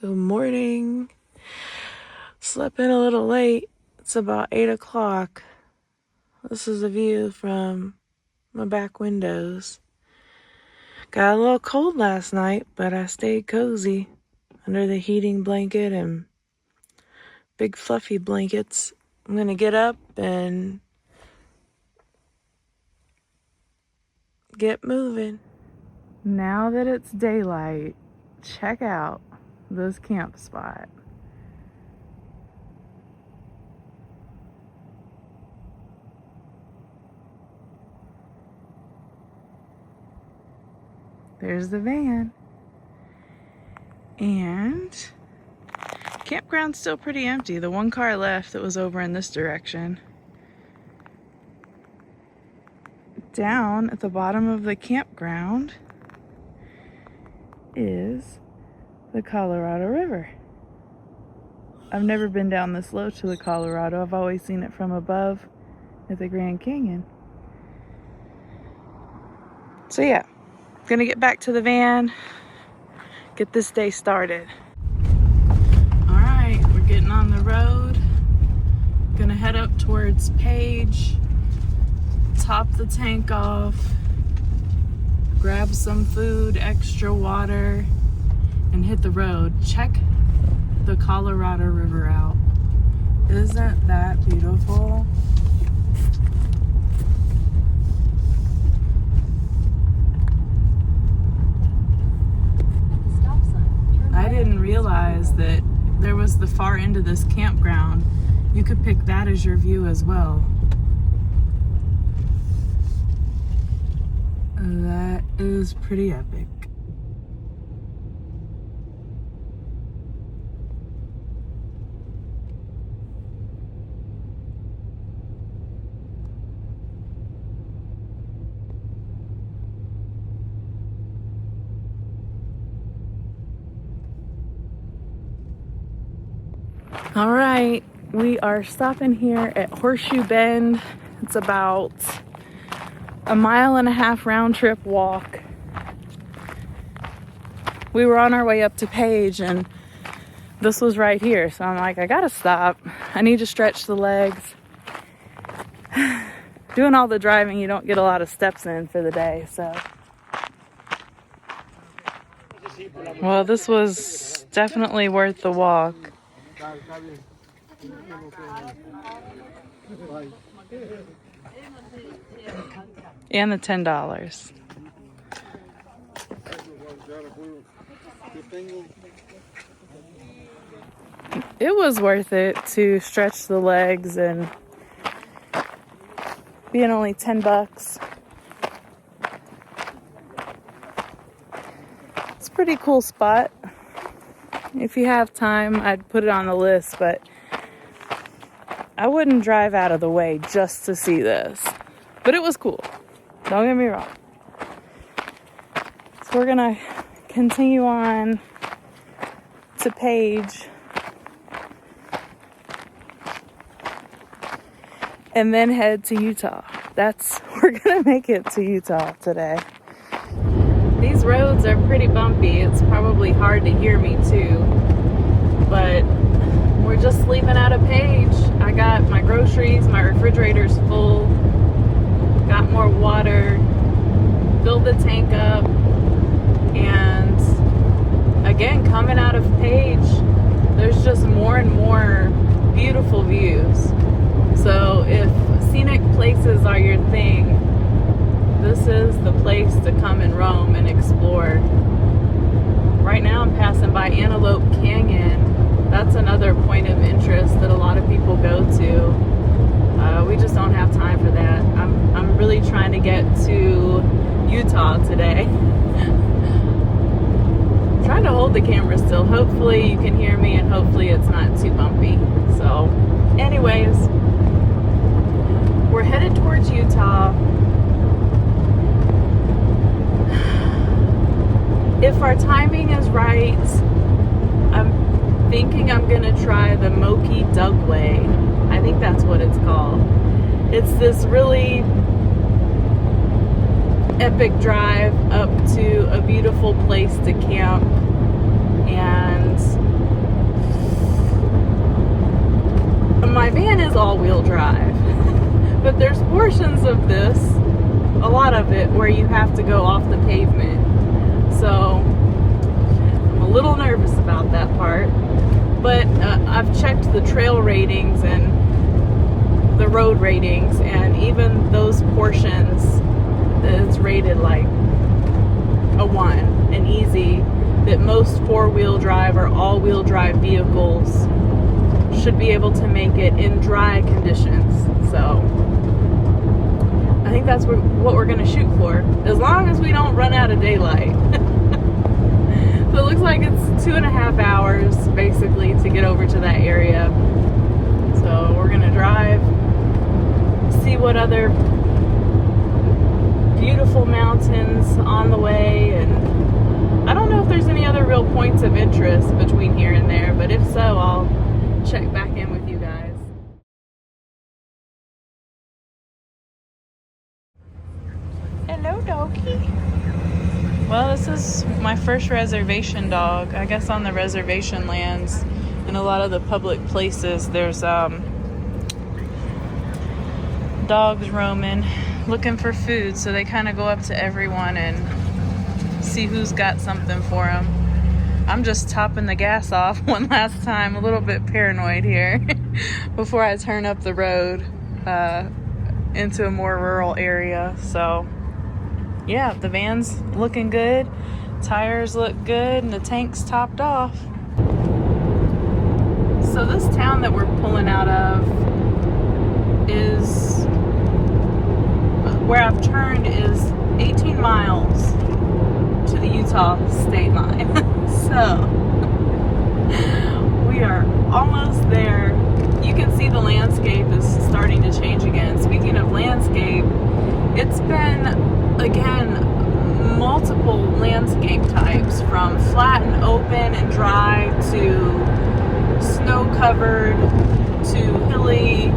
Good morning. Slept in a little late. It's about 8 o'clock. This is a view from my back windows. Got a little cold last night, but I stayed cozy under the heating blanket and big fluffy blankets. I'm gonna get up and get moving. Now that it's daylight, check out this camp spot. There's the van. And campground's still pretty empty. The one car left that was over in this direction. Down at the bottom of the campground is the Colorado River. I've never been down this low to the Colorado. I've always seen it from above at the Grand Canyon. So yeah, gonna get back to the van, get this day started. All right, we're getting on the road. Gonna head up towards Page, top the tank off, grab some food, extra water, and hit the road. Check the Colorado River out. Isn't that beautiful? I didn't realize that there was the far end of this campground. You could pick that as your view as well. That is pretty epic. All right, we are stopping here at Horseshoe Bend. It's about a 1.5 mile round trip walk. We were on our way up to Page and this was right here. So I'm like, I gotta stop. I need to stretch the legs. Doing all the driving, you don't get a lot of steps in for the day, so. Well, this was definitely worth the walk. And the $10. It was worth it to stretch the legs, and being only $10. It's a pretty cool spot. If you have time, I'd put it on the list, but I wouldn't drive out of the way just to see this. But it was cool. Don't get me wrong. So we're gonna continue on to Page and then head to Utah. We're gonna make it to Utah today. These roads are pretty bumpy. It's probably hard to hear me too, but we're just leaving out of Page. I got my groceries, my refrigerator's full, got more water, filled the tank up, and again, coming out of Page, there's just more and more beautiful views. So if scenic places are your thing, this is the place to come and roam and explore. Right now I'm passing by Antelope Canyon. That's another point of interest that a lot of people go to. We just don't have time for that. I'm really trying to get to Utah today. I'm trying to hold the camera still. Hopefully you can hear me and hopefully it's not too bumpy. So anyways, we're headed towards Utah. If our timing is right, I'm thinking I'm gonna try the Moki Dugway. I think that's what it's called. It's this really epic drive up to a beautiful place to camp, and is all-wheel drive. But there's portions of this, a lot of it, where you have to go off the pavement. So I'm a little nervous about that part. But I've checked the trail ratings and the road ratings, and even those portions, it's rated like a 1, an easy, that most four-wheel drive or all-wheel drive vehicles should be able to make it in dry conditions. So I think that's what we're going to shoot for, as long as we don't run out of daylight. So it looks like it's 2.5 hours basically to get over to that area. So we're going to drive, see what other beautiful mountains on the way, and I don't know if there's any other real points of interest between here and there, but if so, I'll check back in with you guys. Hello, doggy. Well, this is my first reservation dog. I guess on the reservation lands and a lot of the public places, there's dogs roaming, looking for food, so they kind of go up to everyone and see who's got something for them. I'm just topping the gas off one last time, a little bit paranoid here, before I turn up the road into a more rural area. So yeah, the van's looking good, tires look good, and the tank's topped off. So this town that we're pulling out of is, where I've turned is 18 miles to the Utah state line. So we are almost there. You can see the landscape is starting to change again. Speaking of landscape, it's been, again, multiple landscape types, from flat and open and dry to snow-covered to hilly,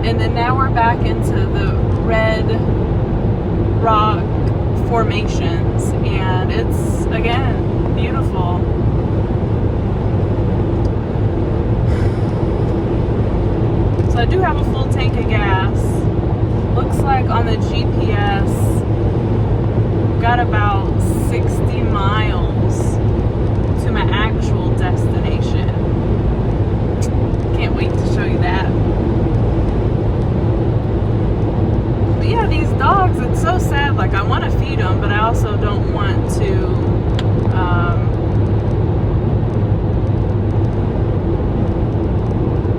and then now we're back into the red rock formations, and it's, again, beautiful. So I do have a full tank of gas. Looks like on the GPS, got about 60 miles to my actual destination. Can't wait to show you that. But yeah, these dogs, it's so sad. Like, I want to feed them, but I also don't want to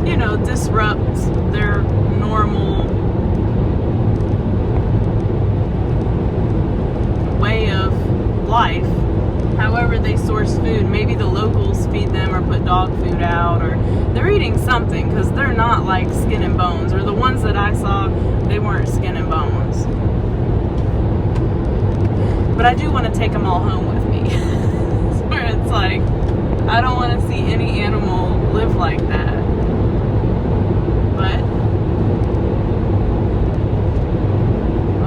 you know, disrupt their normal way of life, however they source food. Maybe the locals feed them or put dog food out, or they're eating something, because they're not like skin and bones, or the ones that I saw, they weren't skin and bones. But I do want to take them all home with me. Where it's like, I don't want to see any animal live like that. But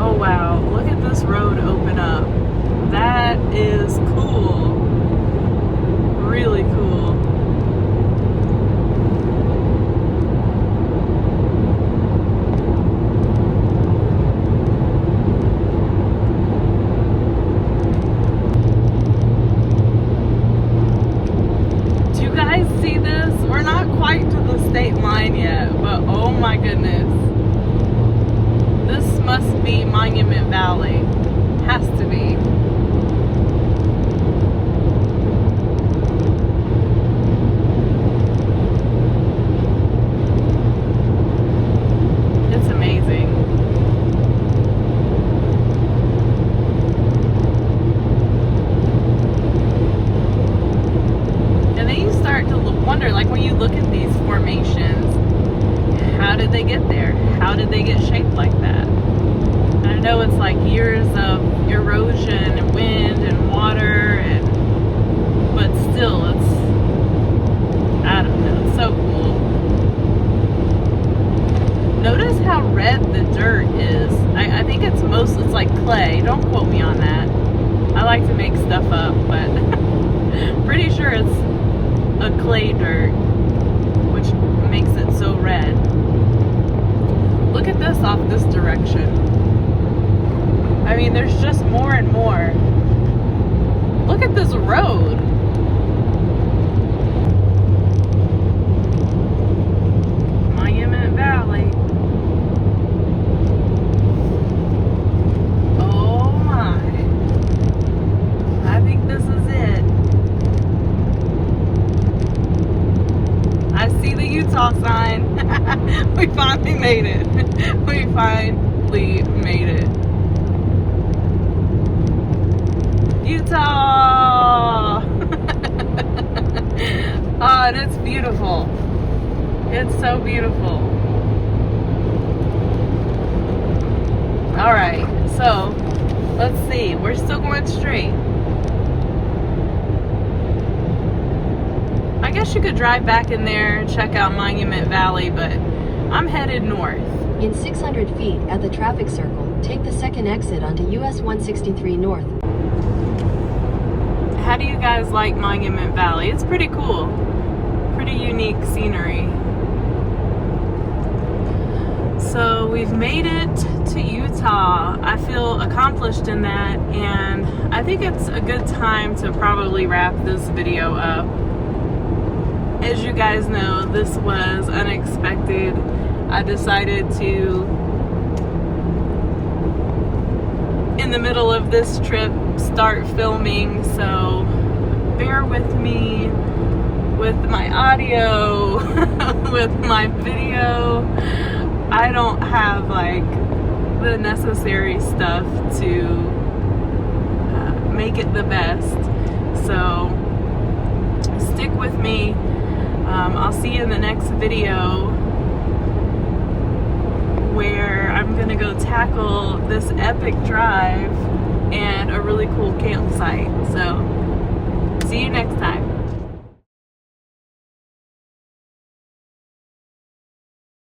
oh wow, look at this road open up. That is cool. Really cool. Do you guys see this? We're not quite to the state line yet, but oh my goodness. This must be Monument Valley. Has to be. It's amazing. And then you start to wonder, like, when you look at these formations, how did they get there? How did they get shaped like that? And I know it's like years of erosion and wind and water, but still, it's, I don't know, it's so cool. Notice how red the dirt is. I think it's like clay. Don't quote me on that. I like to make stuff up, but pretty sure it's a clay dirt, which makes it so red. Look at this off this direction. I mean, there's just more and more. Look at this road. Monument Valley. Oh my. I think this is it. I see the Utah sign. We finally made it. We finally made it. Utah! Oh, and it's beautiful. It's so beautiful. Alright, so let's see. We're still going straight. I guess you could drive back in there and check out Monument Valley, but I'm headed north. In 600 feet at the traffic circle, take the second exit onto US 163 North. How do you guys like Monument Valley? It's pretty cool. Pretty unique scenery. So we've made it to Utah. I feel accomplished in that, and I think it's a good time to probably wrap this video up. As you guys know, this was unexpected. I decided to, in the middle of this trip, start filming, so bear with me with my audio, with my video. I don't have like the necessary stuff to make it the best, so stick with me. I'll see you in the next video where I'm gonna go tackle this epic drive and a really cool campsite. So see you next time.